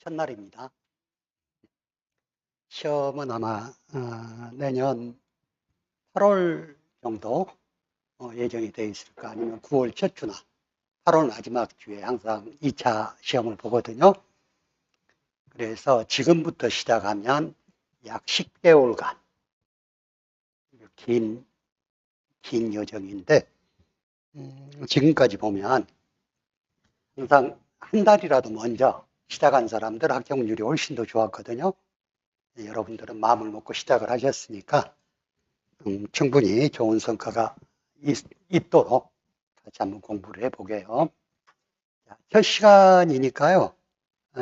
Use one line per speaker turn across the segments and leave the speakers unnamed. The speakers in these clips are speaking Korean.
첫날입니다. 시험은 아마 내년 8월 정도 예정이 되어 있을까, 아니면 9월 첫 주나 8월 마지막 주에 항상 2차 시험을 보거든요. 그래서 지금부터 시작하면 약 10개월간 긴 여정인데, 지금까지 보면 항상 한 달이라도 먼저 시작한 사람들 합격률이 훨씬 더 좋았거든요. 여러분들은 마음을 먹고 시작을 하셨으니까 충분히 좋은 성과가 있도록 같이 한번 공부를 해보게요. 첫 시간이니까요.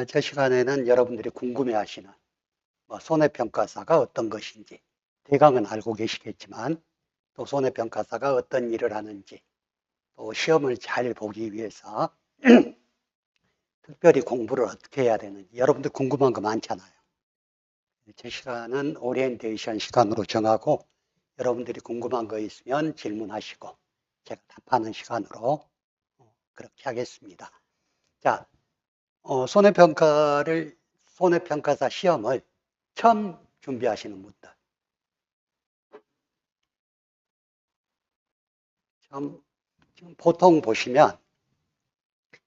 첫 시간에는 여러분들이 궁금해하시는 손해평가사가 어떤 것인지 대강은 알고 계시겠지만, 또 손해평가사가 어떤 일을 하는지, 또 시험을 잘 보기 위해서 특별히 공부를 어떻게 해야 되는지 여러분들 궁금한 거 많잖아요. 제 시간은 오리엔테이션 시간으로 정하고, 여러분들이 궁금한 거 있으면 질문하시고 제가 답하는 시간으로 그렇게 하겠습니다. 자, 손해평가사 시험을 처음 준비하시는 분들, 지금 보통 보시면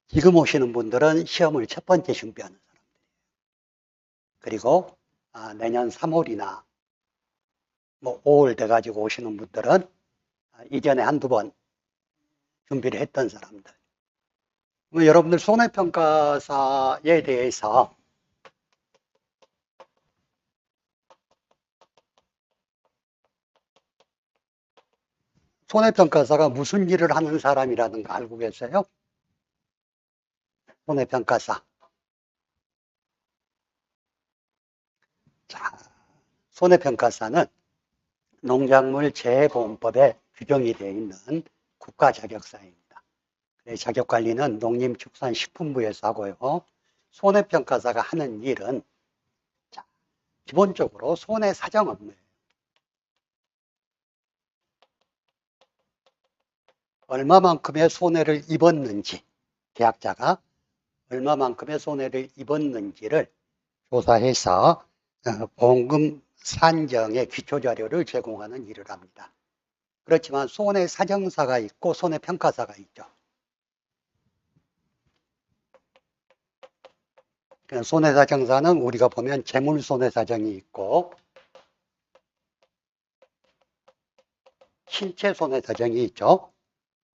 지금 오시는 분들은 시험을 첫 번째 준비하는 사람들이에요. 그리고 내년 3월이나 5월 돼가지고 오시는 분들은 이전에 한두 번 준비를 했던 사람들. 여러분들 손해평가사에 대해서 손해평가사가 무슨 일을 하는 사람이라는 거 알고 계세요? 손해평가사. 자, 손해평가사는 농작물 재해보험법에 규정이 되어 있는 국가자격사입니다. 자격관리는 농림축산식품부에서 하고요. 손해평가사가 하는 일은 기본적으로 손해사정 업무예요. 얼마만큼의 손해를 입었는지, 계약자가 얼마만큼의 손해를 입었는지를 조사해서 보험금 산정의 기초자료를 제공하는 일을 합니다. 그렇지만 손해사정사가 있고 손해평가사가 있죠. 손해사정사는 우리가 보면 재물손해사정이 있고 신체손해사정이 있죠.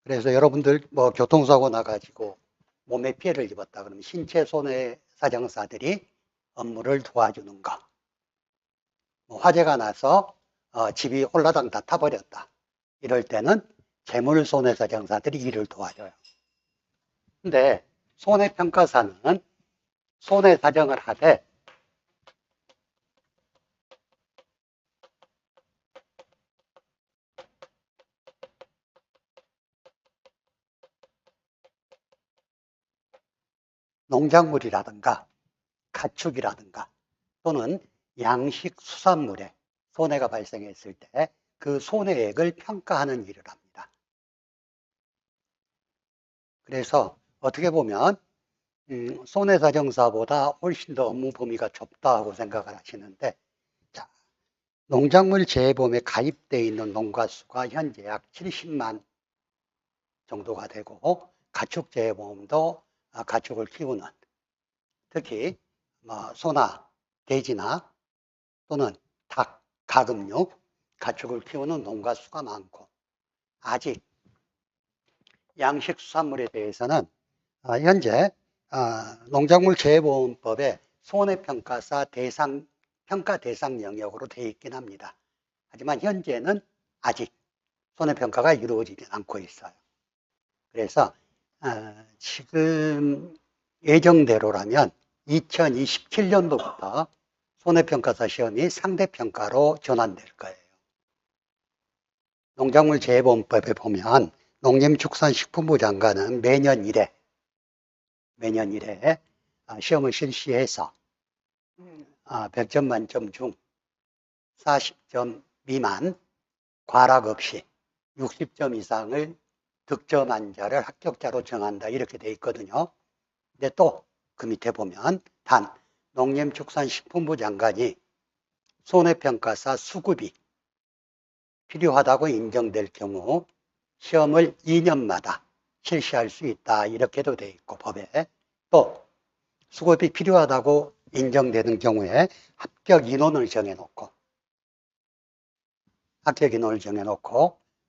그래서 여러분들 교통사고 나가지고 몸에 피해를 입었다 그러면 신체손해사정사들이 업무를 도와주는 거. 화재가 나서 집이 홀라당 다 타버렸다, 이럴 때는 재물손해사정사들이 일을 도와줘요. 근데 손해평가사는 손해사정을 하되 농작물이라든가 가축이라든가 또는 양식수산물에 손해가 발생했을 때 그 손해액을 평가하는 일을 합니다. 그래서 어떻게 보면 손해사정사보다 훨씬 더 업무 범위가 좁다고 생각을 하시는데, 자, 농작물 재해보험에 가입되어 있는 농가수가 현재 약 70만 정도가 되고, 가축 재해보험도 가축을 키우는, 특히 소나 돼지나 또는 닭, 가금류, 가축을 키우는 농가 수가 많고, 아직 양식수산물에 대해서는 현재 농작물 재해보험법에 손해평가사 평가 대상 영역으로 되어 있긴 합니다. 하지만 현재는 아직 손해평가가 이루어지지 않고 있어요. 그래서 지금 예정대로라면 2027년도부터 손해평가사 시험이 상대평가로 전환될 거예요. 농작물 재해보험법에 보면 농림축산식품부 장관은 매년 1회 시험을 실시해서 100점 만점 중 40점 미만, 과락 없이 60점 이상을 득점한 자를 합격자로 정한다, 이렇게 돼 있거든요. 근데 또 그 밑에 보면 단 농림축산식품부 장관이 손해평가사 수급이 필요하다고 인정될 경우 시험을 2년마다 실시할 수 있다. 이렇게도 돼 있고 법에 또 수급이 필요하다고 인정되는 경우에 합격 인원을 정해놓고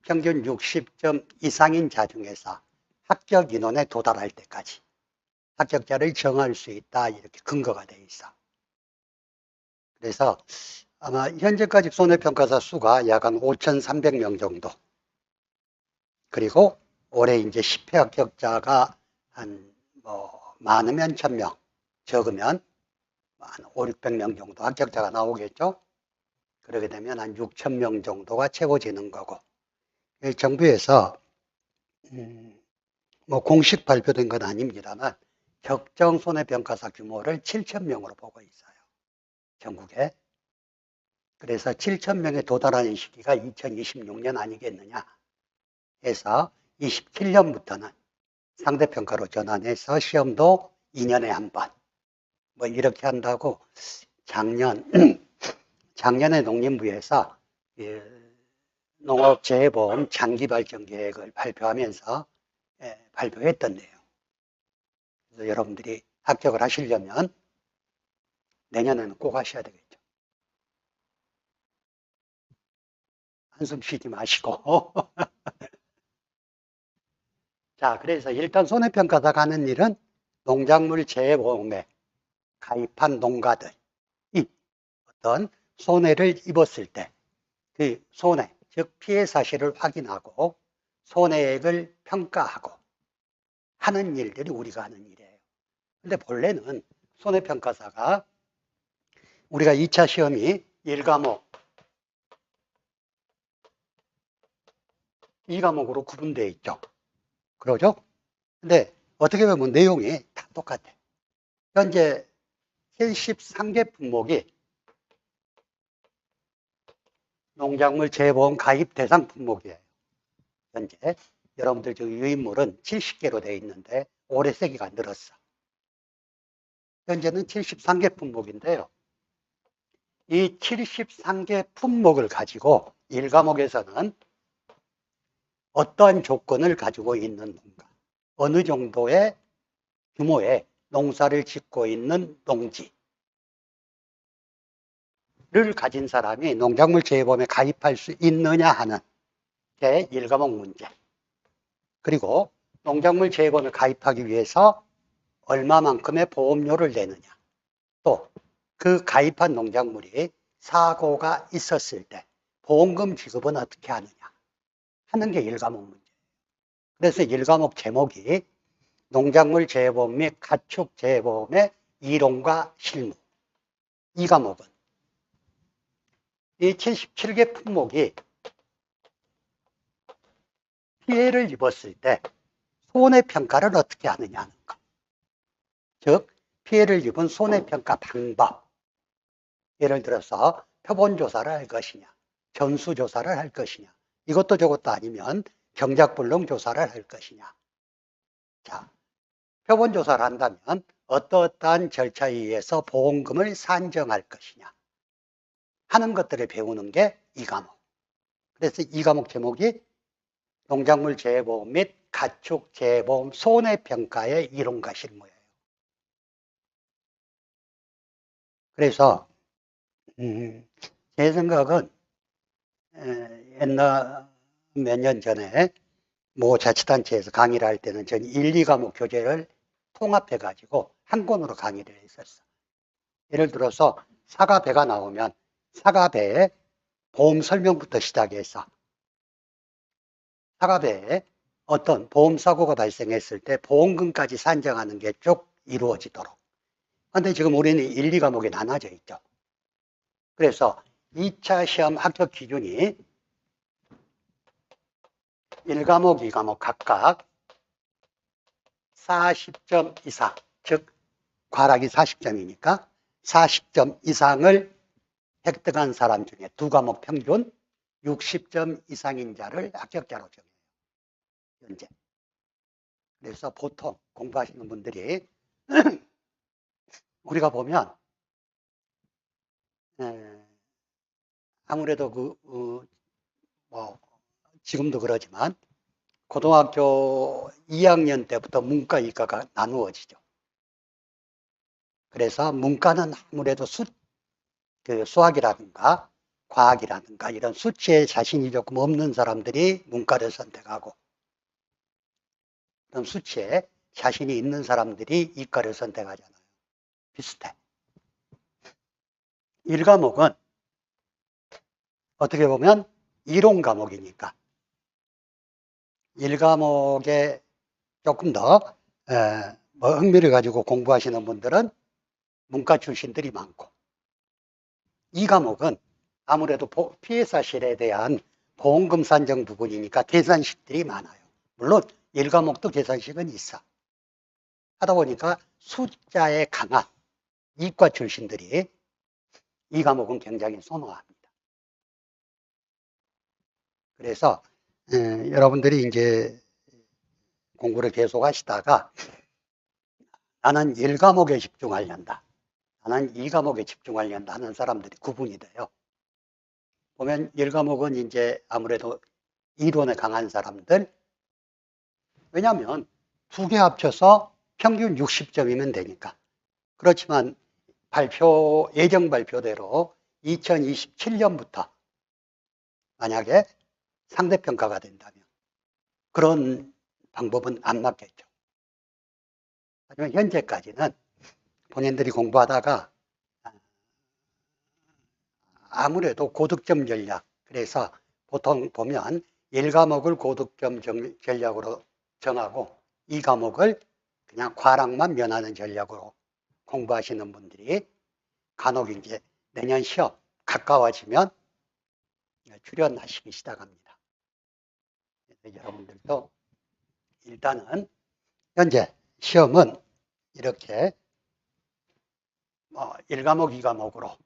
평균 60점 이상인 자중에서 합격 인원에 도달할 때까지 합격자를 정할 수 있다. 이렇게 근거가 돼 있어. 그래서 아마 현재까지 손해평가사 수가 약 한 5,300명 정도. 그리고 올해 이제 10회 합격자가 한 많으면 1,000명, 적으면 한 5, 600명 정도 합격자가 나오겠죠. 그러게 되면 한 6,000명 정도가 채워지는 거고. 정부에서 공식 발표된 건 아닙니다만 적정 손해평가사 규모를 7,000명으로 보고 있어요. 전국에. 그래서 7,000명에 도달하는 시기가 2026년 아니겠느냐 해서 27년부터는 상대평가로 전환해서 시험도 2년에 한 번 이렇게 한다고 작년에 농림부에서 농업재해보험 장기발전 계획을 발표하면서 발표했던데요. 그래서 여러분들이 합격을 하시려면 내년에는 꼭 하셔야 되겠죠. 한숨 쉬지 마시고. 자, 그래서 일단 손해평가사가 하는 일은 농작물 재해보험에 가입한 농가들이 어떤 손해를 입었을 때 그 손해, 즉 피해 사실을 확인하고 손해액을 평가하고 하는 일들이 우리가 하는 일이에요. 근데 본래는 손해평가사가 우리가 2차 시험이 1과목, 2과목으로 구분되어 있죠. 그러죠? 근데 어떻게 보면 내용이 다 똑같아. 현재 73개 품목이 농작물 재해보험 가입 대상 품목이에요. 현재 여러분들 저 유인물은 70개로 되어 있는데 올해 세기가 늘었어. 현재는 73개 품목인데요. 이 73개 품목을 가지고 1과목에서는 어떠한 조건을 가지고 있는 농가, 어느 정도의 규모의 농사를 짓고 있는 농지를 가진 사람이 농작물 재해보험에 가입할 수 있느냐 하는 게 1과목 문제. 그리고 농작물 재해보험에 가입하기 위해서 얼마만큼의 보험료를 내느냐. 또 그 가입한 농작물이 사고가 있었을 때 보험금 지급은 어떻게 하느냐 하는 게 1과목 문제예요. 그래서 1과목 제목이 농작물 재해보험 및 가축 재해보험의 이론과 실무. 2과목은 이 77개 품목이 피해를 입었을 때 손해평가를 어떻게 하느냐 하는 것. 즉 피해를 입은 손해평가 방법. 예를 들어서 표본조사를 할 것이냐, 전수조사를 할 것이냐, 이것도 저것도 아니면 경작불능 조사를 할 것이냐. 자, 표본조사를 한다면 어떠한 절차에 의해서 보험금을 산정할 것이냐 하는 것들을 배우는 게 2과목. 그래서 2과목 제목이 농작물 재해보험 및 가축 재해보험 손해평가의 이론과 실무예요. 그래서 제 생각은 옛날 몇 년 전에 모 자치단체에서 강의를 할 때는 전 1, 2과목 교재를 통합해 가지고 한 권으로 강의를 했었어. 예를 들어서 사과배가 나오면 사과배의 보험 설명부터 시작해서 사과배에 어떤 보험 사고가 발생했을 때 보험금까지 산정하는 게 쭉 이루어지도록. 그런데 지금 우리는 1, 2과목이 나눠져 있죠. 그래서 2차 시험 합격 기준이 1과목, 2과목 각각 40점 이상, 즉 과락이 40점이니까 40점 이상을 획득한 사람 중에 2과목 평균 60점 이상인 자를 합격자로 정해요. 현재. 그래서 보통 공부하시는 분들이 우리가 보면 아무래도 지금도 그러지만 고등학교 2학년 때부터 문과, 이과가 나누어지죠. 그래서 문과는 아무래도 수학이라든가 과학이라든가 이런 수치에 자신이 조금 없는 사람들이 문과를 선택하고, 그럼 수치에 자신이 있는 사람들이 이과를 선택하잖아요. 비슷해. 1과목은 어떻게 보면 이론 과목이니까 1과목에 조금 더 흥미를 가지고 공부하시는 분들은 문과 출신들이 많고, 2과목은 아무래도 피해사실에 대한 보험금 산정 부분이니까 계산식들이 많아요. 물론 1과목도 계산식은 있어. 하다 보니까 숫자에 강한 이과 출신들이 2과목은 굉장히 선호합니다. 그래서 여러분들이 이제 공부를 계속 하시다가 나는 1과목에 집중하려다, 나는 2과목에 집중하려다 하는 사람들이 구분이 돼요. 보면 1과목은 이제 아무래도 이론에 강한 사람들, 왜냐하면 두 개 합쳐서 평균 60점이면 되니까. 그렇지만 예정 발표대로 2027년부터 만약에 상대평가가 된다면 그런 방법은 안 맞겠죠. 하지만 현재까지는 본인들이 공부하다가 아무래도 고득점 전략, 그래서 보통 보면 1과목을 고득점 전략으로 정하고 2과목을 그냥 과락만 면하는 전략으로 공부하시는 분들이 간혹 이제 내년 시험 가까워지면 출연하시기 시작합니다. 그래서 여러분들도 일단은 현재 시험은 이렇게 1과목, 2과목으로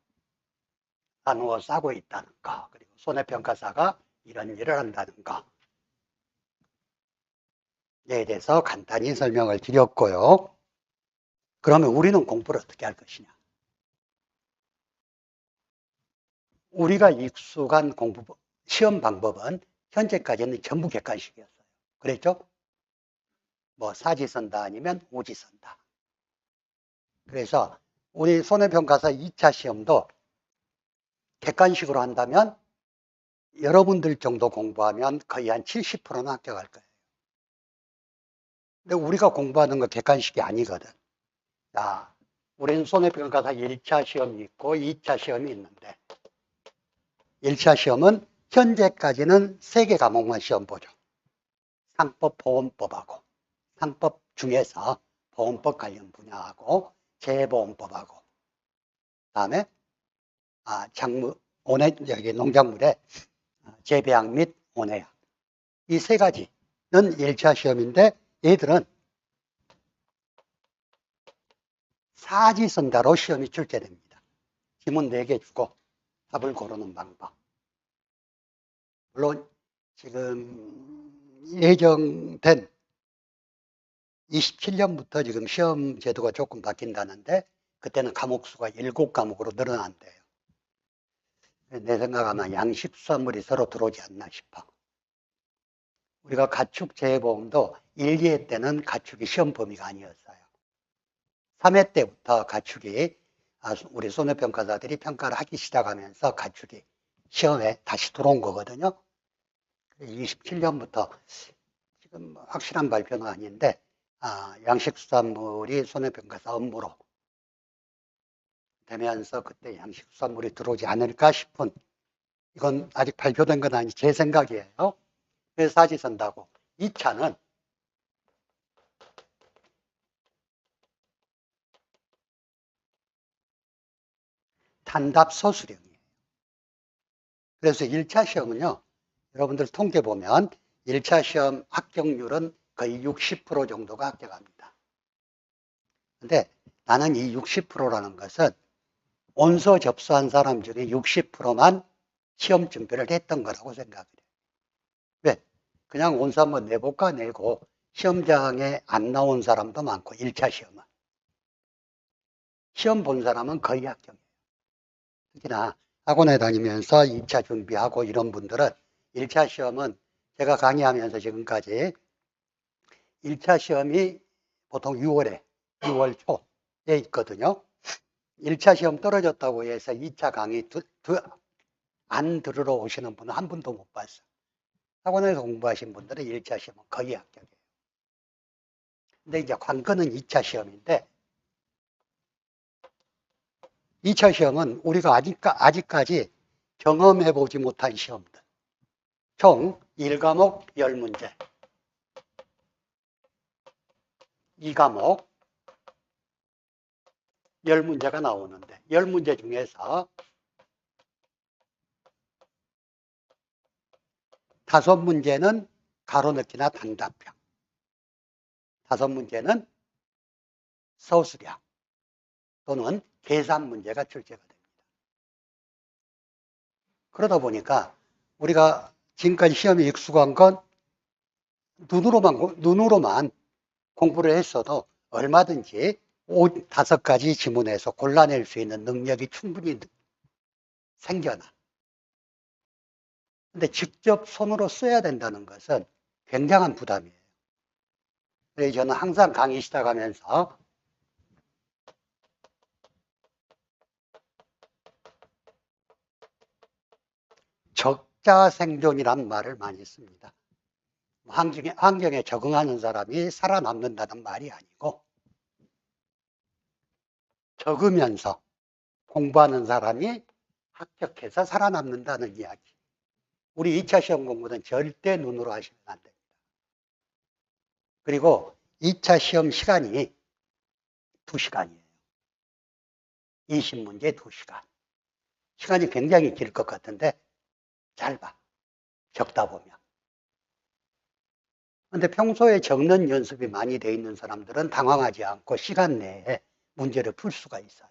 나누어 싸고 있다는 거, 그리고 손해평가사가 이런 일을 한다는 거에 대해서 간단히 설명을 드렸고요. 그러면 우리는 공부를 어떻게 할 것이냐? 우리가 익숙한 시험 방법은 현재까지는 전부 객관식이었어요. 그랬죠? 사지선다 아니면 오지선다. 그래서 우리 손해평가사 2차 시험도 객관식으로 한다면 여러분들 정도 공부하면 거의 한 70%는 합격할 거예요. 근데 우리가 공부하는 거 객관식이 아니거든. 자, 우리는 손해평가사 1차 시험이 있고 2차 시험이 있는데 1차 시험은 현재까지는 3개 과목만 시험 보죠. 상법, 보험법하고, 상법 중에서 보험법 관련 분야하고 재보험법하고, 다음에 농작물의 재배약 및 온해약, 이 3가지는 1차 시험인데 얘들은 사지선다로 시험이 출제됩니다. 지문 4개 주고 답을 고르는 방법. 물론 지금 예정된 27년부터 지금 시험 제도가 조금 바뀐다는데 그때는 과목 수가 7과목으로 늘어난대요. 내 생각하면 양식수산물이 서로 들어오지 않나 싶어. 우리가 가축 재보험도 1, 2회 때는 가축이 시험 범위가 아니었어요. 3회 때부터 가축이 우리 손해평가사들이 평가를 하기 시작하면서 가축이 시험에 다시 들어온 거거든요. 27년부터 지금 확실한 발표는 아닌데 양식수산물이 손해평가사 업무로 되면서 그때 양식수산물이 들어오지 않을까 싶은, 이건 아직 발표된 건 아니 제 생각이에요. 그래서 사지선다고. 2차는 단답 서술형이에요. 그래서 1차 시험은요, 여러분들 통계 보면 1차 시험 합격률은 거의 60% 정도가 합격합니다. 근데 나는 이 60%라는 것은 온서 접수한 사람 중에 60%만 시험 준비를 했던 거라고 생각을 해요. 왜? 그냥 온서 한번 내볼까 내고 시험장에 안 나온 사람도 많고 1차 시험은. 시험 본 사람은 거의 합격이에요. 특히나 학원에 다니면서 2차 준비하고 이런 분들은 1차 시험은 제가 강의하면서 지금까지 1차 시험이 보통 6월 초에 있거든요. 1차 시험 떨어졌다고 해서 2차 강의 안 들으러 오시는 분은 한 분도 못 봤어요. 학원에서 공부하신 분들은 1차 시험은 거의 합격이에요. 근데 이제 관건은 2차 시험인데 2차 시험은 우리가 아직까지 경험해보지 못한 시험들. 총 1과목 10문제. 2과목 10문제가 나오는데 10문제 중에서 5문제는 가로넣기나 단답형. 5문제는 서술형 또는 계산 문제가 출제가 됩니다. 그러다 보니까 우리가 지금까지 시험에 익숙한 건 눈으로만 공부를 했어도 얼마든지 5가지 지문에서 골라낼 수 있는 능력이 충분히 생겨나. 근데 직접 손으로 써야 된다는 것은 굉장한 부담이에요. 그래서 저는 항상 강의 시작하면서 적자생존이란 말을 많이 씁니다. 환경에 적응하는 사람이 살아남는다는 말이 아니고 적으면서 공부하는 사람이 합격해서 살아남는다는 이야기. 우리 2차 시험 공부는 절대 눈으로 하시면 안 됩니다. 그리고 2차 시험 시간이 2시간이에요. 20문제 2시간. 시간이 굉장히 길 것 같은데 짧아. 적다 보면. 근데 평소에 적는 연습이 많이 돼 있는 사람들은 당황하지 않고 시간 내에 문제를 풀 수가 있어요.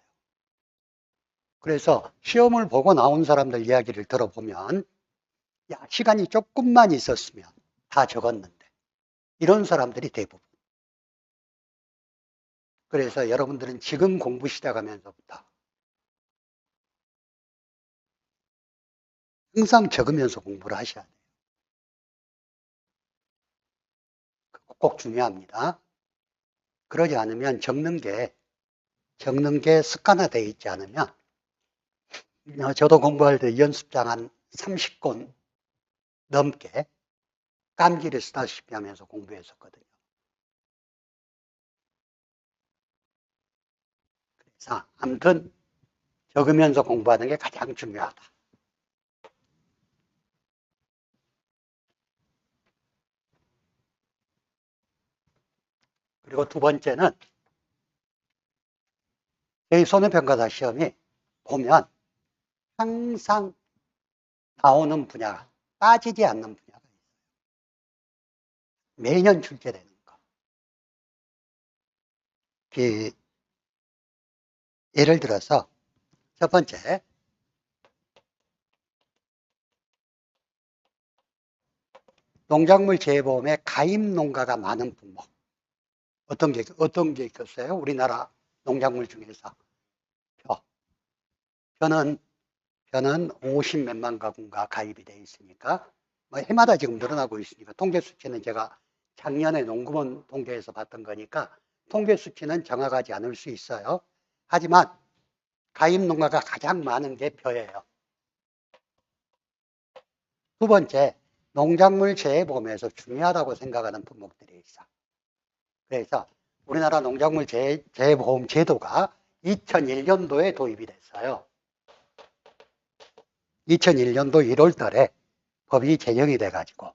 그래서 시험을 보고 나온 사람들 이야기를 들어보면 야, 시간이 조금만 있었으면 다 적었는데 이런 사람들이 대부분. 그래서 여러분들은 지금 공부 시작하면서부터 항상 적으면서 공부를 하셔야 돼요. 꼭 중요합니다. 그러지 않으면 적는 게 습관화되어 있지 않으면 저도 공부할 때 연습장 한 30권 넘게 깜기를 쓰다시피 하면서 공부했었거든요. 그래서 아무튼 적으면서 공부하는 게 가장 중요하다. 그리고 두 번째는 저희 손해평가사 시험이 보면 항상 나오는 분야가 빠지지 않는 분야가 있어요. 매년 출제되는 거. 예를 들어서 첫 번째 농작물 재보험에 가입 농가가 많은 품목. 어떤 게 있겠어요? 우리나라 농작물 중에서 벼는 50몇만 가구가 가입이 되어 있으니까 뭐 해마다 지금 늘어나고 있으니까 통계 수치는 제가 작년에 농구원 통계에서 봤던 거니까 통계 수치는 정확하지 않을 수 있어요. 하지만 가입 농가가 가장 많은 게 벼예요. 두 번째, 농작물 재해보험에서 중요하다고 생각하는 품목들이 있어. 그래서 우리나라 농작물 재해보험 제도가 2001년도에 도입이 됐어요. 2001년도 1월 달에 법이 제정이 돼가지고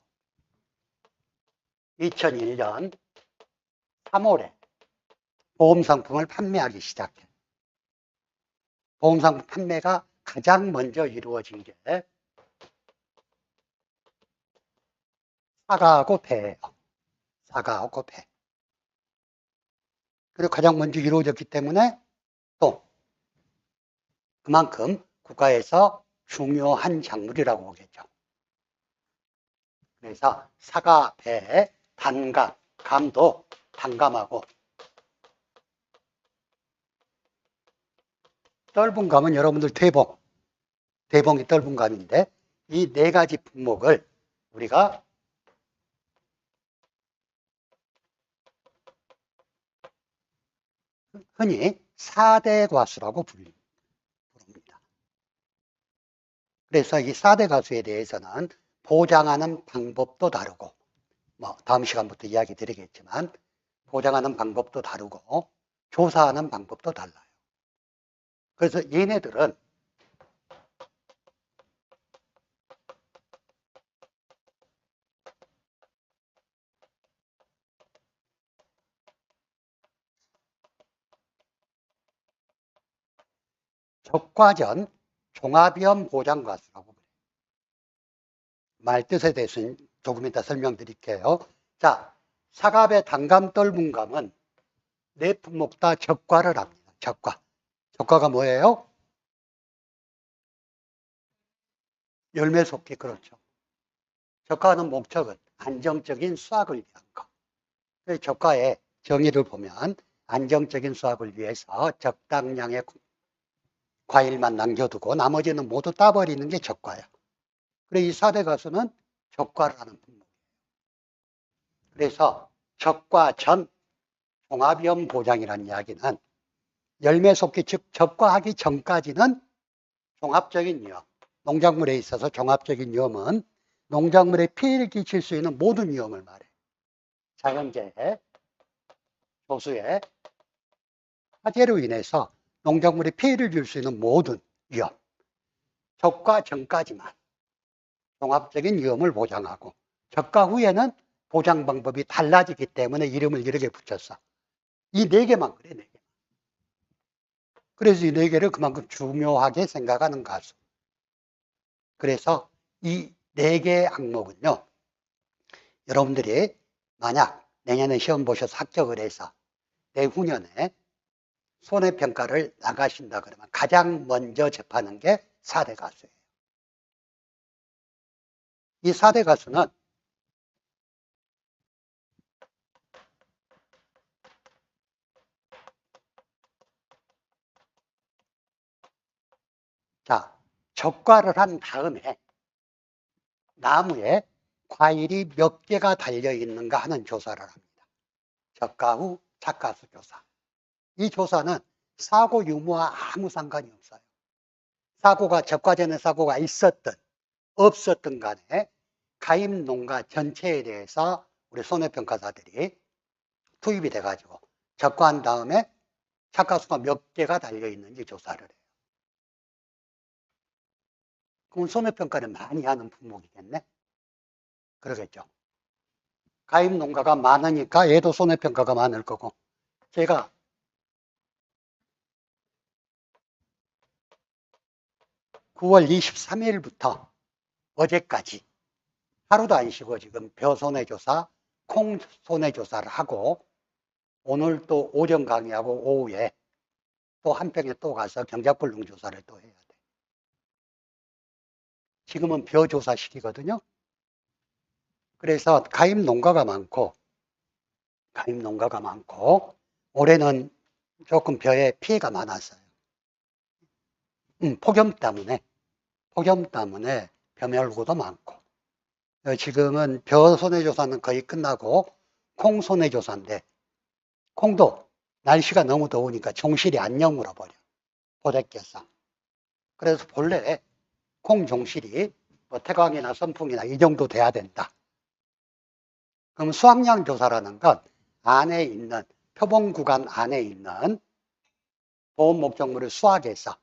2001년 3월에 보험상품을 판매하기 시작해. 보험상품 판매가 가장 먼저 이루어진 게 사과하고 배예요. 사과하고 배. 그리고 가장 먼저 이루어졌기 때문에 또 그만큼 국가에서 중요한 작물이라고 보겠죠. 그래서 사과, 배, 단감, 감도 단감하고 떫은 감은 여러분들 대봉 대봉이 떫은감인데 이 네 가지 품목을 우리가 흔히 4대 과수라고 부릅니다. 그래서 이 4대 과수에 대해서는 보장하는 방법도 다르고, 뭐 다음 시간부터 이야기 드리겠지만 보장하는 방법도 다르고 조사하는 방법도 달라요. 그래서 얘네들은 적과전 종합위험 보장과수라고 그래요. 말뜻에 대해서는 조금 이따 설명드릴게요. 자, 사갑의 단감 떫은감은 네 품목 다 적과를 합니다. 적과. 적과가 뭐예요? 열매 속기, 그렇죠. 적과하는 목적은 안정적인 수확을 위한 것. 적과의 정의를 보면 안정적인 수확을 위해서 적당량의 과일만 남겨두고 나머지는 모두 따버리는 게 적과야. 그래서 이 4대 가수는 적과를 하는 품목이에요. 그래서 적과 전 종합위험 보장이라는 이야기는 열매 속기, 즉 적과하기 전까지는 종합적인 위험, 농작물에 있어서 종합적인 위험은 농작물에 피해를 끼칠 수 있는 모든 위험을 말해. 자연재해, 조수해, 화재로 인해서 농작물에 피해를 줄 수 있는 모든 위험, 적과 전까지만 종합적인 위험을 보장하고 적과 후에는 보장 방법이 달라지기 때문에 이름을 이렇게 붙였어. 이 네 개만 그래, 네 개. 그래서 이 네 개를 그만큼 중요하게 생각하는 가수. 그래서 이 네 개의 항목은요, 여러분들이 만약 내년에 시험 보셔서 합격을 해서 내후년에 손해평가를 나가신다 그러면 가장 먼저 접하는 게 4대 가수예요. 이 4대 가수는 자, 적과를 한 다음에 나무에 과일이 몇 개가 달려있는가 하는 조사를 합니다. 적과 후 착과수 조사. 이 조사는 사고 유무와 아무 상관이 없어요. 사고가 적과 전에 사고가 있었든 없었든 간에 가입 농가 전체에 대해서 우리 손해평가사들이 투입이 돼가지고 적과한 다음에 착과수가 몇 개가 달려있는지 조사를 해요. 그럼 손해평가를 많이 하는 품목이겠네? 그러겠죠. 가입 농가가 많으니까 얘도 손해평가가 많을 거고. 제가 9월 23일부터 어제까지 하루도 안 쉬고 지금 벼 손해조사, 콩 손해조사를 하고 오늘 또 오전 강의하고 오후에 또 한평에 또 가서 경작불능 조사를 또 해야 돼. 지금은 벼 조사 시기거든요. 그래서 가입 농가가 많고 올해는 조금 벼에 피해가 많았어요. 폭염 때문에 벼멸구도 많고. 지금은 벼 손해조사는 거의 끝나고 콩 손해조사인데 콩도 날씨가 너무 더우니까 종실이 안 여물어버려. 포대 껴서. 그래서 본래 콩 종실이 뭐 태광이나 선풍이나 이 정도 돼야 된다. 그럼 수확량 조사라는 건 안에 있는 표본 구간 안에 있는 보험 목적물을 수확해서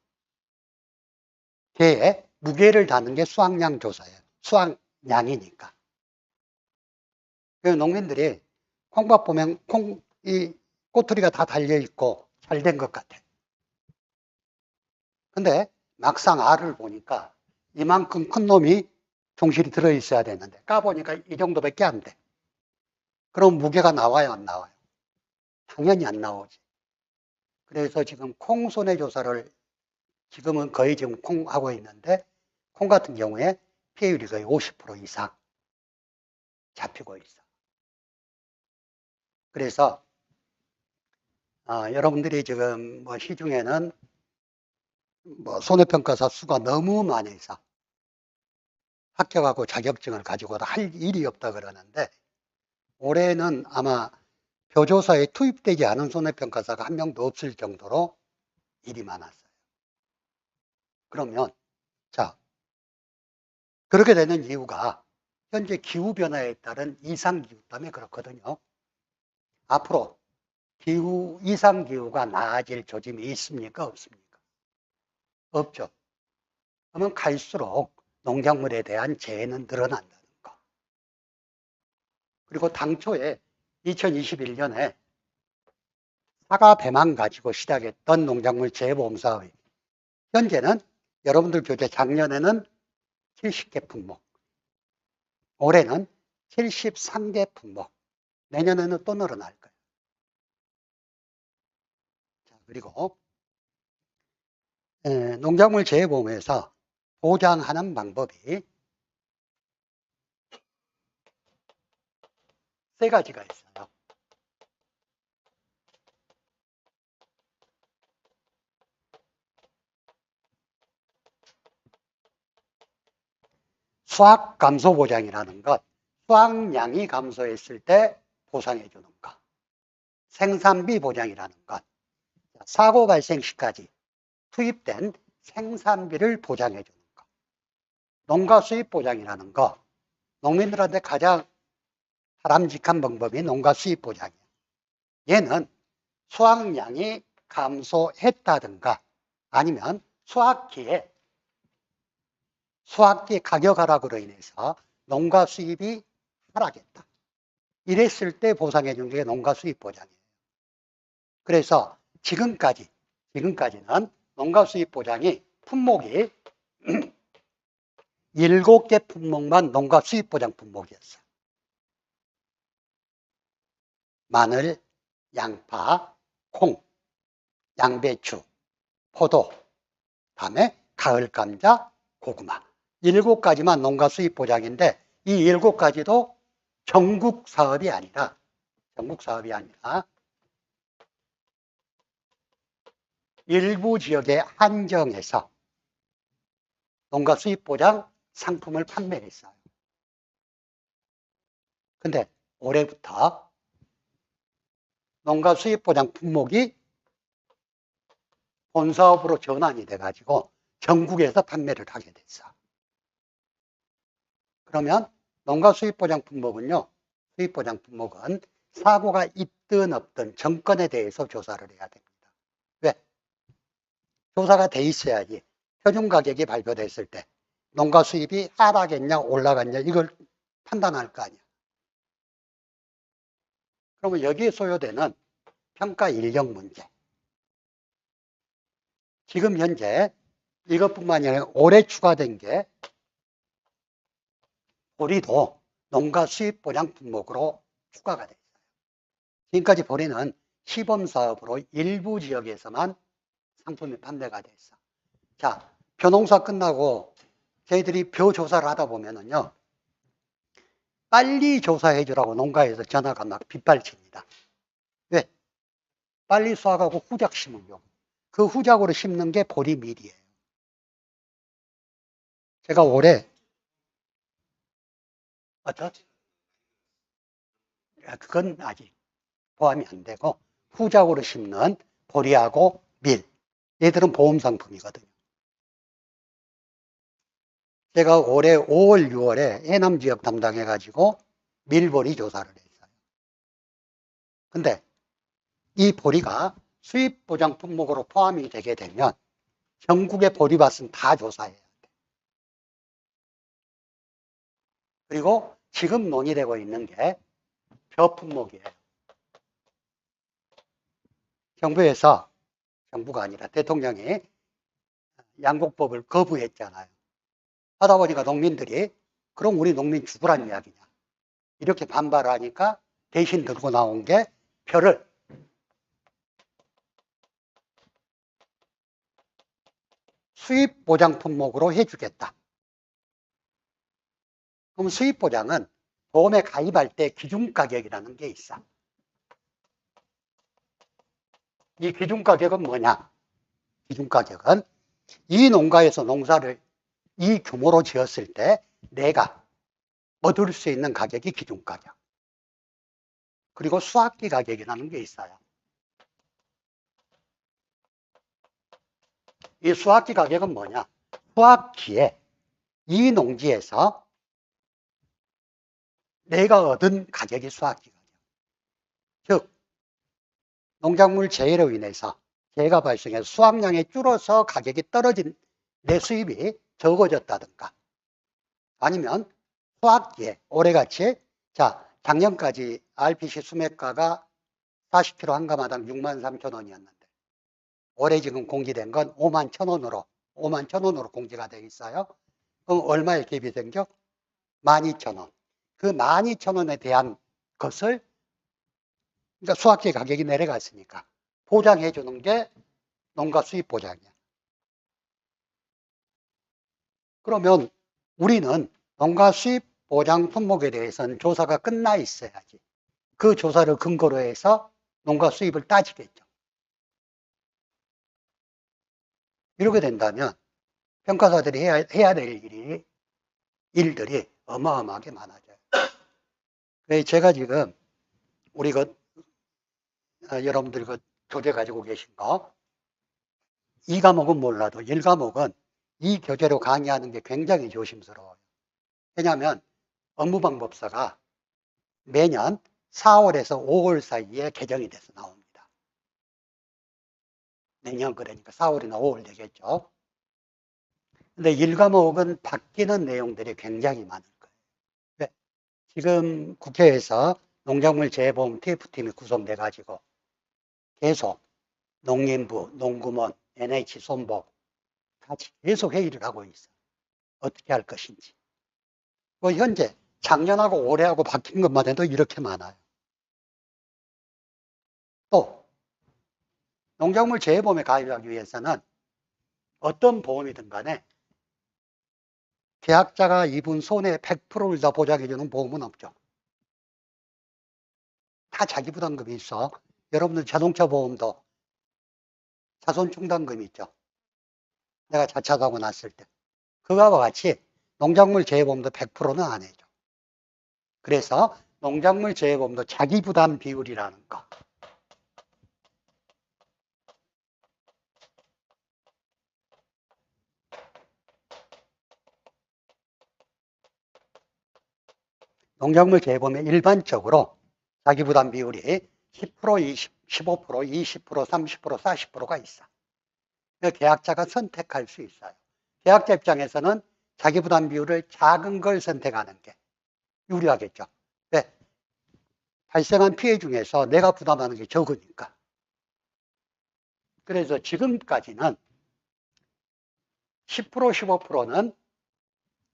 걔의 무게를 다는 게 수확량 조사예요. 수확량이니까. 농민들이 콩밭 보면 이 꼬투리가 다 달려있고 잘 된 것 같아. 근데 막상 알을 보니까 이만큼 큰 놈이 종실이 들어있어야 되는데 까보니까 이 정도밖에 안 돼. 그럼 무게가 나와요, 안 나와요? 당연히 안 나오지. 그래서 지금 콩 손해조사를 지금은 거의 지금 콩 하고 있는데 콩 같은 경우에 피해율이 거의 50% 이상 잡히고 있어. 그래서 여러분들이 지금 뭐 시중에는 손해평가사 수가 너무 많아서 합격하고 자격증을 가지고도 할 일이 없다 그러는데, 올해는 아마 표조사에 투입되지 않은 손해평가사가 한 명도 없을 정도로 일이 많았어요. 그러면 자, 그렇게 되는 이유가 현재 기후변화에 따른 이상기후 때문에 그렇거든요. 앞으로 이상기후가 나아질 조짐이 있습니까? 없습니까? 없죠. 그러면 갈수록 농작물에 대한 재해는 늘어난다는 거. 그리고 당초에 2021년에 사과 배만 가지고 시작했던 농작물 재해보험 사업이 현재는 여러분들 교재 작년에는 70개 품목, 올해는 73개 품목, 내년에는 또 늘어날 거예요. 자, 그리고 농작물 재해보험에서 보장하는 방법이 세 가지가 있어요. 수확 감소 보장이라는 것, 수확량이 감소했을 때 보상해 주는 것. 생산비 보장이라는 것, 사고 발생 시까지 투입된 생산비를 보장해 주는 것. 농가 수입 보장이라는 것, 농민들한테 가장 바람직한 방법이 농가 수입 보장이에요. 얘는 수확량이 감소했다든가 아니면 수확기에 가격 하락으로 인해서 농가 수입이 하락했다. 이랬을 때 보상해 준 게 농가 수입 보장이에요. 그래서 지금까지는 농가 수입 보장이 품목이 7개 품목만 농가 수입 보장 품목이었어요. 마늘, 양파, 콩, 양배추, 포도, 다음에 가을 감자, 고구마. 7가지만 농가 수입 보장인데 이 7가지도 전국 사업이 아니라 일부 지역에 한정해서 농가 수입 보장 상품을 판매했어요. 근데 올해부터 농가 수입 보장 품목이 본사업으로 전환이 돼가지고 전국에서 판매를 하게 됐어. 그러면 농가 수입 보장 품목은요, 수입 보장 품목은 사고가 있든 없든 정권에 대해서 조사를 해야 됩니다. 왜? 조사가 돼 있어야지 표준 가격이 발표됐을 때 농가 수입이 하락했냐 올라갔냐 이걸 판단할 거 아니야. 그러면 여기에 소요되는 평가 인력 문제. 지금 현재 이것뿐만이 아니라 올해 추가된 게 보리도 농가 수입 보장 품목으로 추가가 됐어요. 지금까지 보리는 시범사업으로 일부 지역에서만 상품이 판매가 됐어. 자, 벼농사 끝나고 저희들이 벼 조사를 하다 보면은요, 빨리 조사해 주라고 농가에서 전화가 막 빗발칩니다. 왜? 빨리 수확하고 후작 심으려고. 그 후작으로 심는 게 보리밀이에요. 제가 올해 그건 아직 포함이 안 되고 후작으로 심는 보리하고 밀, 얘들은 보험 상품이거든요. 제가 올해 5월, 6월에 해남 지역 담당해가지고 밀보리 조사를 했어요. 근데 이 보리가 수입 보장 품목으로 포함이 되게 되면 전국의 보리밭은 다 조사해야 돼. 그리고 지금 논의되고 있는 게 벼 품목이에요. 정부가 아니라 대통령이 양곡법을 거부했잖아요. 하다 보니까 농민들이 그럼 우리 농민 죽으란 이야기냐 이렇게 반발을 하니까 대신 들고 나온 게 벼를 수입 보장 품목으로 해주겠다. 그럼 수입 보장은 보험에 가입할 때 기준 가격이라는 게 있어. 이 기준 가격은 뭐냐? 기준 가격은 이 농가에서 농사를 이 규모로 지었을 때 내가 얻을 수 있는 가격이 기준가격. 그리고 수확기 가격이라는 게 있어요. 이 수확기 가격은 뭐냐? 수확기에 이 농지에서 내가 얻은 가격이 수확기 가격. 즉, 농작물 재해로 인해서 재해가 발생해서 수확량이 줄어서 가격이 떨어진 내 수입이 적어졌다든가 아니면 수확기에 올해같이 자 작년까지 RPC 수매가가 40kg 한 가마당 63,000원이었는데 올해 지금 공지된 건 51,000원으로 공지가 되어 있어요. 그럼 얼마에 갭이 생겨? 12,000원. 그 12,000원에 대한 것을 그러니까 수확기 가격이 내려갔으니까 보장해 주는 게 농가 수입 보장이야. 그러면 우리는 농가 수입 보장 품목에 대해서는 조사가 끝나 있어야지. 그 조사를 근거로 해서 농가 수입을 따지겠죠. 이렇게 된다면 평가사들이 해야 될 일들이 어마어마하게 많아져요. 그래서 제가 지금 우리 여러분들 교재 가지고 계신 거, 이 과목은 몰라도 1과목은 이 교재로 강의하는 게 굉장히 조심스러워요. 왜냐하면 업무방법서가 매년 4월에서 5월 사이에 개정이 돼서 나옵니다. 내년 그러니까 4월이나 5월 되겠죠. 근데 1과목은 바뀌는 내용들이 굉장히 많을 거예요. 왜? 지금 국회에서 농작물 재해보험 TF팀이 구성돼 가지고 계속 농림부, 농구원, NH 손목 같이 계속 회의를 하고 있어요. 어떻게 할 것인지. 뭐 현재 작년하고 올해하고 바뀐 것만 해도 이렇게 많아요. 또 농작물 재해보험에 가입하기 위해서는 어떤 보험이든 간에 계약자가 입은 손해 100%를 다 보장해주는 보험은 없죠. 다 자기 부담금이 있어. 여러분들 자동차 보험도 자손충당금이 있죠. 내가 자차 사고 났을 때. 그거와 같이 농작물 재해보험도 100%는 안 해줘. 그래서 농작물 재해보험도 자기 부담 비율이라는 거. 농작물 재해보험에 일반적으로 자기 부담 비율이 10%, 20, 15%, 20%, 30%, 40%가 있어. 계약자가 선택할 수 있어요. 계약자 입장에서는 자기 부담 비율을 작은 걸 선택하는 게 유리하겠죠. 왜? 발생한 피해 중에서 내가 부담하는 게 적으니까. 그래서 지금까지는 10%, 15%는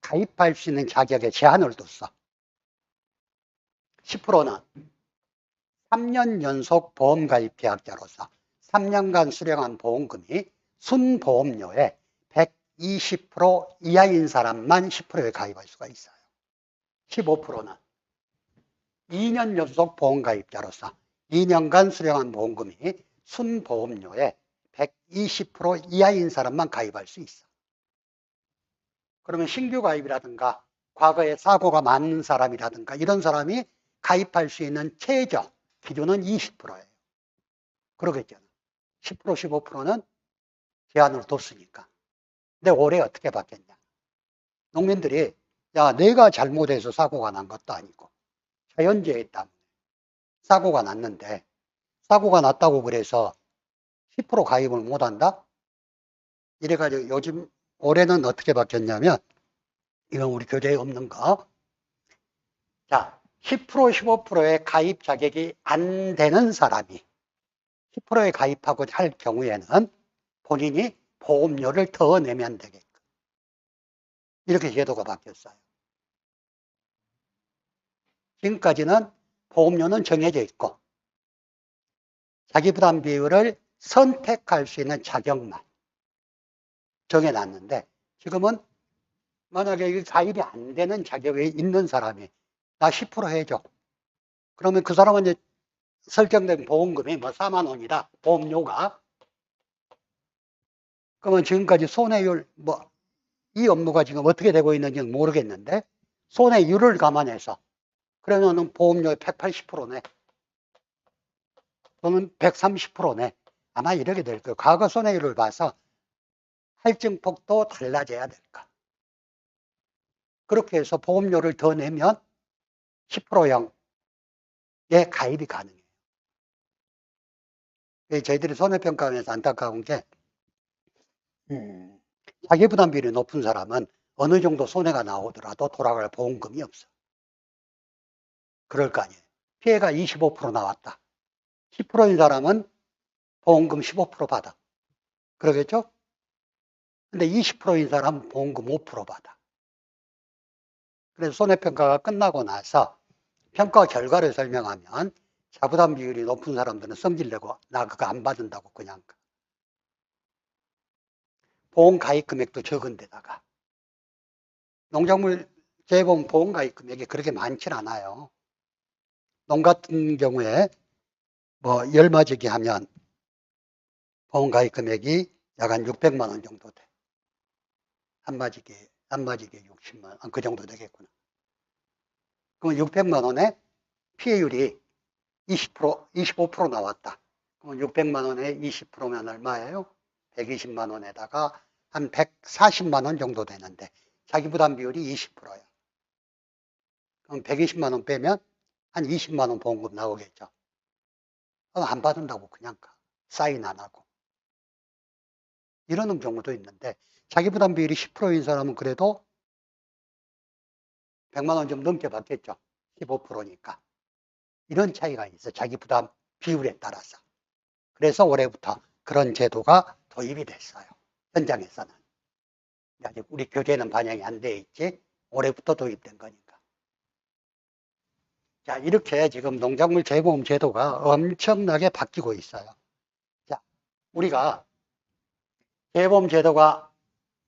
가입할 수 있는 자격에 제한을 뒀어. 10%는 3년 연속 보험 가입 계약자로서 3년간 수령한 보험금이 순보험료의 120% 이하인 사람만 10%에 가입할 수가 있어요. 15%는 2년 연속 보험 가입자로서 2년간 수령한 보험금이 순보험료의 120% 이하인 사람만 가입할 수 있어. 그러면 신규 가입이라든가 과거에 사고가 많은 사람이라든가 이런 사람이 가입할 수 있는 최저 기준은 20%예요. 그러겠죠. 10%, 15%는 제한으로 뒀으니까. 근데 올해 어떻게 바뀌었냐? 농민들이 야, 내가 잘못해서 사고가 난 것도 아니고 자연재해 때문에 사고가 났는데 사고가 났다고 그래서 10% 가입을 못한다? 이래가지고 요즘 올해는 어떻게 바뀌었냐면 이건 우리 교재에 없는 거. 자, 10%, 15%의 가입 자격이 안 되는 사람이 10%에 가입하고 할 경우에는 본인이 보험료를 더 내면 되게끔. 이렇게 제도가 바뀌었어요. 지금까지는 보험료는 정해져 있고 자기 부담 비율을 선택할 수 있는 자격만 정해놨는데 지금은 만약에 가입이 안 되는 자격에 있는 사람이 나 10% 해줘. 그러면 그 사람은 이제 설정된 보험금이 뭐 4만 원이다. 보험료가. 그러면 지금까지 손해율, 이 업무가 지금 어떻게 되고 있는지는 모르겠는데, 손해율을 감안해서, 그러면은 보험료의 180%네. 또는 130%네. 아마 이렇게 될 거예요. 과거 손해율을 봐서 할증폭도 달라져야 될까. 그렇게 해서 보험료를 더 내면 10%형의 가입이 가능해요. 저희들이 손해평가원에서 안타까운 게, 자기부담 비율이 높은 사람은 어느 정도 손해가 나오더라도 돌아갈 보험금이 없어. 그럴 거 아니에요. 피해가 25% 나왔다. 10%인 사람은 보험금 15% 받아. 그러겠죠? 근데 20%인 사람은 보험금 5% 받아. 그래서 손해평가가 끝나고 나서 평가 결과를 설명하면 자부담 비율이 높은 사람들은 성질내고 나 그거 안 받는다고 그냥. 보험 가입 금액도 적은 데다가 농작물 재보험 보험 가입 금액이 그렇게 많진 않아요. 농 같은 경우에 열맞이기 하면 보험 가입 금액이 약 한 600만 원 정도 돼. 한 맞이기 60만 원, 그 정도 되겠구나. 그럼 600만 원에 피해율이 20%, 25% 나왔다. 그럼 600만 원에 20%면 얼마예요? 120만 원에다가 한 140만 원 정도 되는데 자기 부담 비율이 20%예요. 그럼 120만 원 빼면 한 20만 원 보험금 나오겠죠. 그럼 안 받는다고 그냥 가. 사인 안 하고. 이러는 경우도 있는데 자기 부담 비율이 10%인 사람은 그래도 100만 원 좀 넘게 받겠죠. 15%니까. 이런 차이가 있어요. 자기 부담 비율에 따라서. 그래서 올해부터 그런 제도가 도입이 됐어요. 현장에서는. 아직 우리 교재는 반영이 안 돼 있지. 올해부터 도입된 거니까. 자, 이렇게 지금 농작물 재보험 제도가 엄청나게 바뀌고 있어요. 자, 우리가 재보험 제도가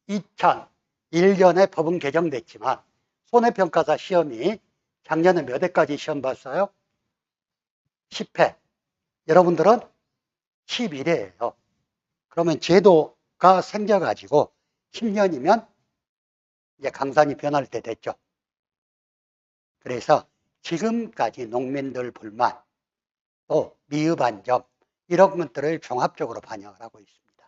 2001년에 법은 개정됐지만 손해평가사 시험이 작년에 몇 회까지 시험 봤어요? 10회. 여러분들은 11회예요. 그러면 제도가 생겨가지고 10년이면 이제 강산이 변할 때 됐죠. 그래서 지금까지 농민들 불만, 또 미흡한 점, 이런 것들을 종합적으로 반영을 하고 있습니다.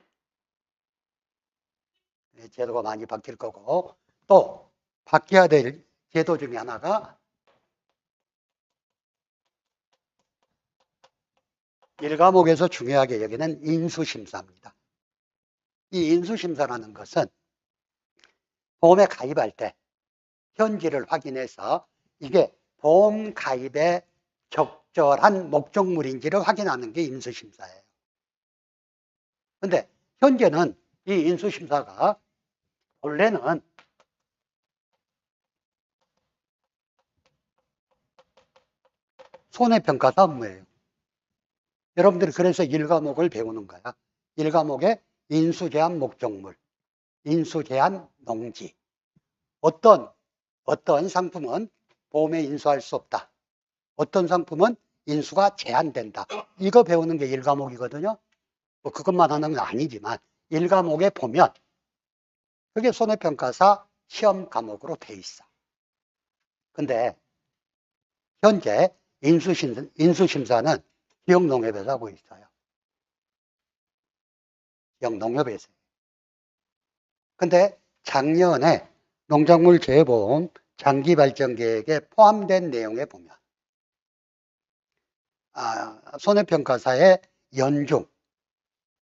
제도가 많이 바뀔 거고, 또 바뀌어야 될 제도 중에 하나가 1과목에서 중요하게 여기는 인수심사입니다. 이 인수심사라는 것은 보험에 가입할 때 현지를 확인해서 이게 보험 가입에 적절한 목적물인지를 확인하는 게 인수심사예요. 근데 현재는 이 인수심사가 원래는 손해평가사 업무예요. 여러분들이 그래서 1과목을 배우는 거야. 1과목에 인수제한 목적물, 인수제한 농지. 어떤 상품은 보험에 인수할 수 없다. 어떤 상품은 인수가 제한된다. 이거 배우는 게 1과목이거든요. 그것만 하는 건 아니지만 1과목에 보면 그게 손해평가사 시험 과목으로 돼 있어. 근데 현재 인수심사는 지역농협에서 하고 있어요. 지역농협에서. 근데 작년에 농작물 재보험 장기발전계획에 포함된 내용에 보면 손해평가사의 연중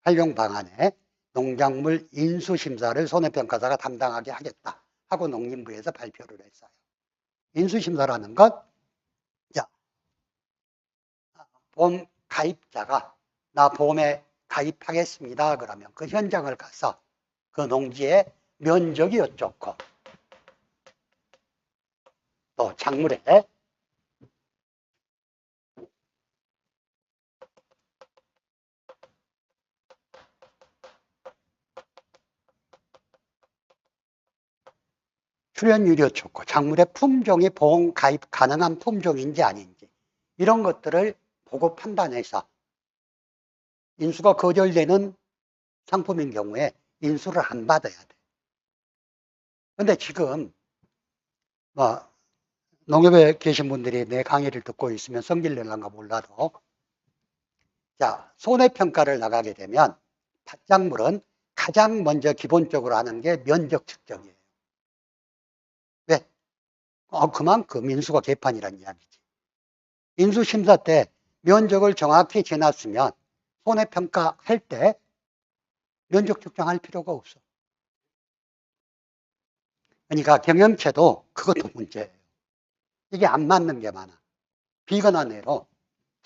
활용 방안에 농작물 인수심사를 손해평가사가 담당하게 하겠다 하고 농림부에서 발표를 했어요. 인수심사라는 건 보험 가입자가 나 보험에 가입하겠습니다 그러면 그 현장을 가서 그 농지의 면적이 어떻고 또 작물에 출현율이 어떻고 작물의 품종이 보험 가입 가능한 품종인지 아닌지 이런 것들을 보고 판단해서 인수가 거절되는 상품인 경우에 인수를 안 받아야 돼. 근데 지금 뭐 농협에 계신 분들이 내 강의를 듣고 있으면 성질낼란가 몰라도, 자, 손해평가를 나가게 되면 밭작물은 가장 먼저 기본적으로 하는 게 면적 측정이에요. 왜? 그만큼 인수가 개판이란 이야기지. 인수심사 때 면적을 정확히 재놨으면 손해평가 할 때 면적 측정할 필요가 없어. 그러니까 경영체도 그것도 문제예요. 이게 안 맞는 게 많아. 비건한 예로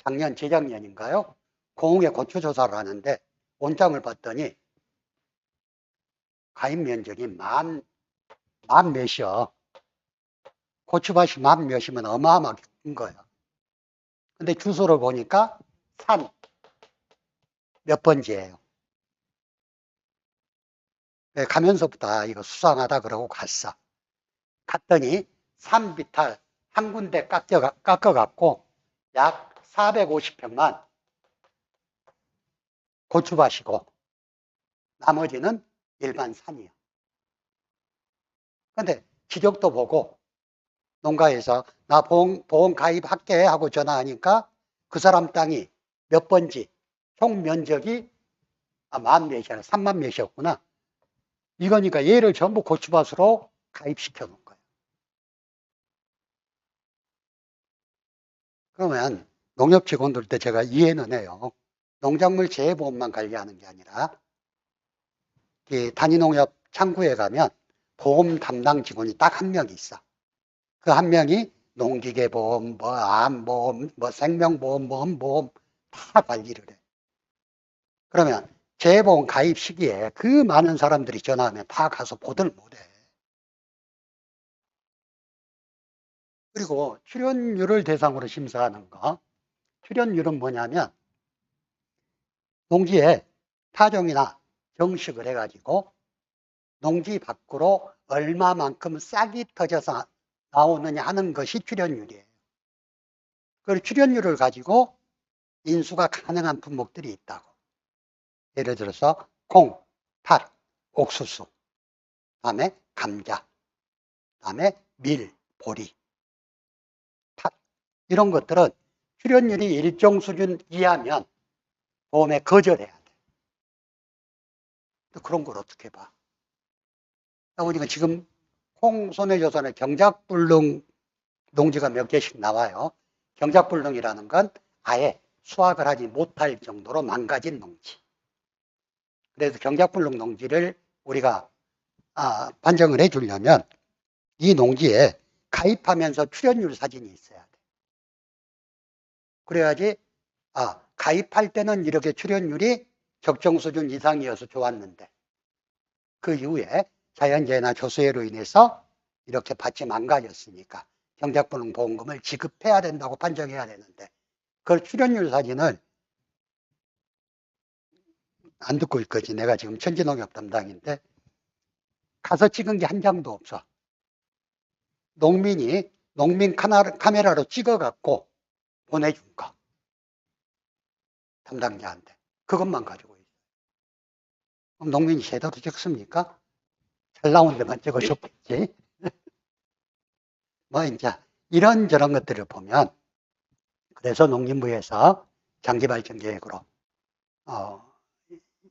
작년, 재작년인가요? 공흥에 고추 조사를 하는데 원장을 봤더니 가입 면적이 만 몇이요. 고추밭이 만 몇이면 어마어마하게 큰 거야. 근데 주소를 보니까 산 몇 번지예요. 가면서부터 이거 수상하다 그러고 갔어. 갔더니 산비탈 한 군데 깎아갖고 약 450평만 고추밭이고 나머지는 일반 산이에요. 근데 지적도 보고 농가에서 나 보험 가입할게 하고 전화하니까 그 사람 땅이 몇 번지 총 면적이 만 몇이야, 3만 몇이었구나. 이거니까 얘를 전부 고추밭으로 가입시켜 놓은 거예요. 그러면 농협 직원들도 제가 이해는 해요. 농작물 재해보험만 관리하는 게 아니라 단위농협 창구에 가면 보험 담당 직원이 딱 한 명 있어. 그 한 명이 농기계보험, 뭐 암보험, 뭐 생명보험, 보험 다 관리를 해. 그러면 재보험 가입 시기에 그 많은 사람들이 전화하면 다 가서 보들 못해. 그리고 출연료를 대상으로 심사하는 거. 출연료는 뭐냐면 농지에 타종이나 정식을 해가지고 농지 밖으로 얼마만큼 싹이 터져서 나오느냐 하는 것이 출연율이에요. 그 출연율을 가지고 인수가 가능한 품목들이 있다고. 예를 들어서 콩, 팥, 옥수수, 다음에 감자, 다음에 밀, 보리, 팥 이런 것들은 출연율이 일정 수준 이하면 보험에 거절해야 돼. 그런 걸 어떻게 봐? 그러니까 지금 콩 손해조선에 경작불능 농지가 몇 개씩 나와요. 경작불능이라는 건 아예 수확을 하지 못할 정도로 망가진 농지. 그래서 경작불능 농지를 우리가 판정을 해주려면 이 농지에 가입하면서 출연율 사진이 있어야 돼. 그래야지 가입할 때는 이렇게 출연율이 적정 수준 이상이어서 좋았는데 그 이후에 자연재해나 조수해로 인해서 이렇게 밭이 망가졌으니까 경작불능 보험금을 지급해야 된다고 판정해야 되는데 그걸 출연율 사진을 안 듣고 있거지. 내가 지금 천지농협 담당인데 가서 찍은 게 한 장도 없어. 농민 카메라로 찍어갖고 보내준 거. 담당자한테. 그것만 가지고 있어요. 그럼 농민이 제대로 찍습니까? 잘 나온 데만 찍어줬겠지. 뭐 이제 이런저런 것들을 보면 그래서 농림부에서 장기발전 계획으로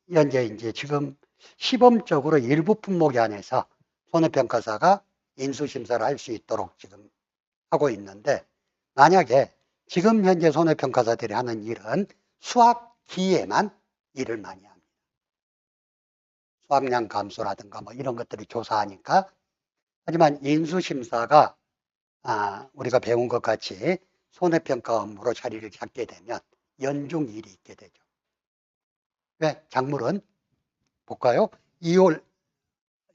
현재 이제 지금 시범적으로 일부 품목에 한해서 손해평가사가 인수심사를 할 수 있도록 지금 하고 있는데 만약에 지금 현재 손해평가사들이 하는 일은 수확기에만 일을 많이 합니다. 수확량 감소라든가 뭐 이런 것들을 조사하니까. 하지만 인수심사가 우리가 배운 것 같이 손해평가 업무로 자리를 잡게 되면 연중 일이 있게 되죠. 왜? 작물은 볼까요?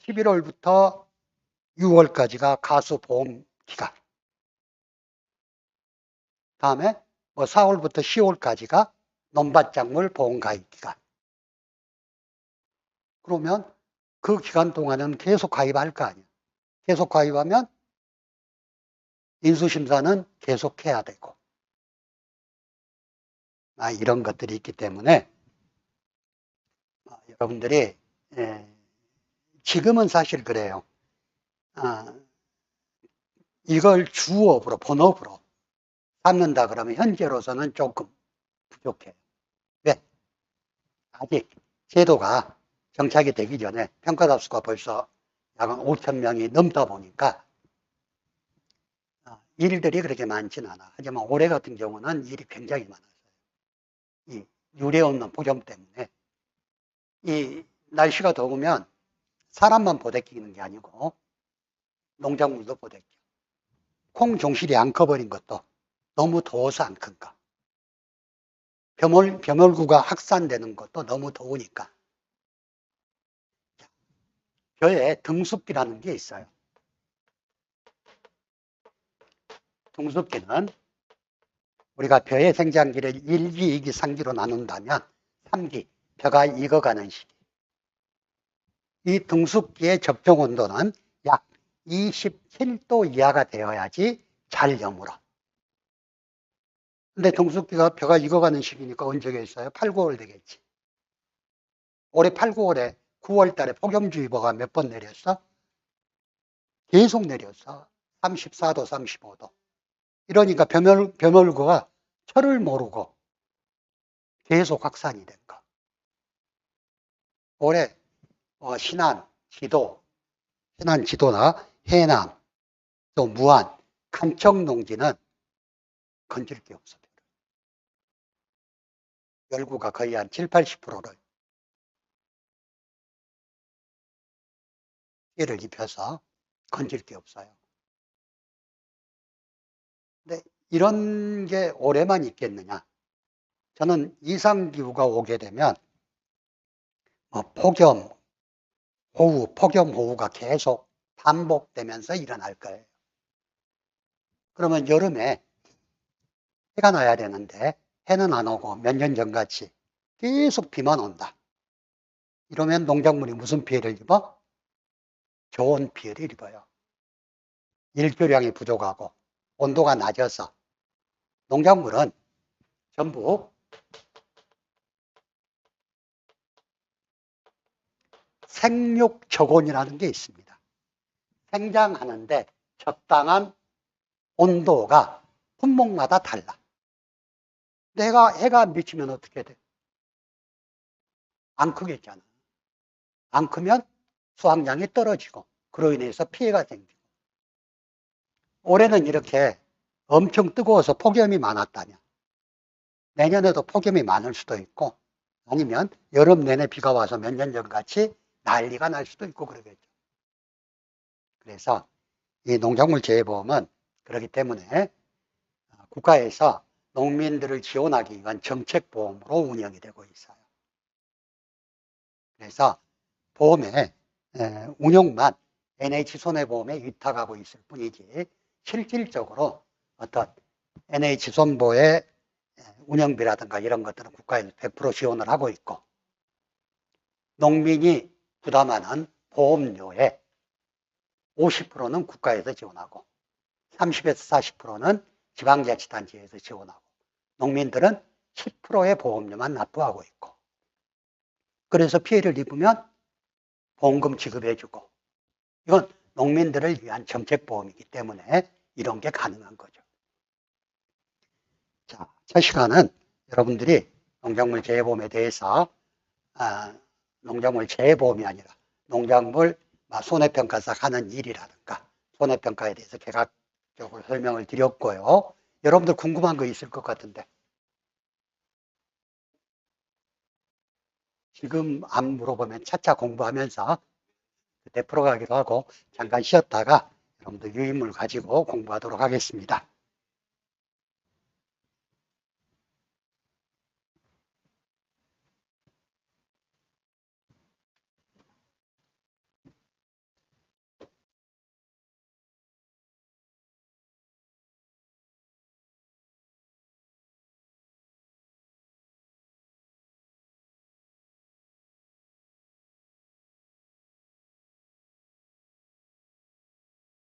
11월부터 6월까지가 가수보험 기간. 다음에 뭐 4월부터 10월까지가 논밭작물 보험 가입 기간. 그러면 그 기간 동안은 계속 가입할 거 아니에요. 계속 가입하면 인수심사는 계속해야 되고. 이런 것들이 있기 때문에 여러분들이 지금은 사실 그래요. 이걸 주업으로, 본업으로 삼는다 그러면 현재로서는 조금 부족해요. 왜? 아직 제도가 정착이 되기 전에 평가자 수가 벌써 약 5,000명이 넘다 보니까 일들이 그렇게 많지는 않아. 하지만 올해 같은 경우는 일이 굉장히 많았어요. 이 유례 없는 폭염 때문에. 이 날씨가 더우면 사람만 보대끼는 게 아니고 농작물도 보대끼. 콩 종실이 안 커버린 것도 너무 더워서 안 큰가. 벼멀구가 확산되는 것도 너무 더우니까. 벼에 등숙기라는 게 있어요. 등숙기는 우리가 벼의 생장기를 1기, 2기, 3기로 나눈다면 3기, 벼가 익어가는 시기. 이 등숙기의 적정 온도는 약 27도 이하가 되어야지 잘 여물어. 근데 등숙기가 벼가 익어가는 시기니까 언제겠어요? 8, 9월 되겠지. 올해 8, 9월에 9월 달에 폭염주의보가 몇 번 내렸어? 계속 내렸어. 34도, 35도. 이러니까 벼멀구가 철을 모르고 계속 확산이 된 거. 올해 신안, 지도나 해남, 또 무안, 간척 농지는 건질 게 없어. 열구가 거의 한 7, 80%를 피해를 입혀서 건질 게 없어요. 근데 이런 게 올해만 있겠느냐? 저는 이상기후가 오게 되면 폭염, 폭염호우가 계속 반복되면서 일어날 거예요. 그러면 여름에 해가 나야 되는데 해는 안 오고 몇 년 전같이 계속 비만 온다. 이러면 농작물이 무슨 피해를 입어? 좋은 피해를 입어요. 일교량이 부족하고 온도가 낮아서 농작물은 전부 생육초곤이라는 게 있습니다. 생장하는데 적당한 온도가 품목마다 달라. 해가 미치면 어떻게 돼? 안 크겠잖아. 안 크면 수확량이 떨어지고 그로 인해서 피해가 생기고. 올해는 이렇게 엄청 뜨거워서 폭염이 많았다면 내년에도 폭염이 많을 수도 있고 아니면 여름 내내 비가 와서 몇 년 전같이 난리가 날 수도 있고 그러겠죠. 그래서 이 농작물 재해보험은 그렇기 때문에 국가에서 농민들을 지원하기 위한 정책보험으로 운영이 되고 있어요. 그래서 보험의 운용만 NH손해보험에 위탁하고 있을 뿐이지 실질적으로 어떤 NH손보의 운영비라든가 이런 것들은 국가에서 100% 지원을 하고 있고 농민이 부담하는 보험료의 50%는 국가에서 지원하고 30에서 40%는 지방자치단체에서 지원하고 농민들은 10%의 보험료만 납부하고 있고 그래서 피해를 입으면 보험금 지급해주고 이건 농민들을 위한 정책보험이기 때문에 이런 게 가능한 거죠. 자, 첫 시간은 여러분들이 농작물 재해보험에 대해서 농작물 재해보험이 아니라 농작물 손해평가사 하는 일이라든가 손해평가에 대해서 개각적으로 설명을 드렸고요. 여러분들 궁금한 거 있을 것 같은데 지금 안 물어보면 차차 공부하면서 그때 풀어가기도 하고 잠깐 쉬었다가 여러분들 유인물 가지고 공부하도록 하겠습니다.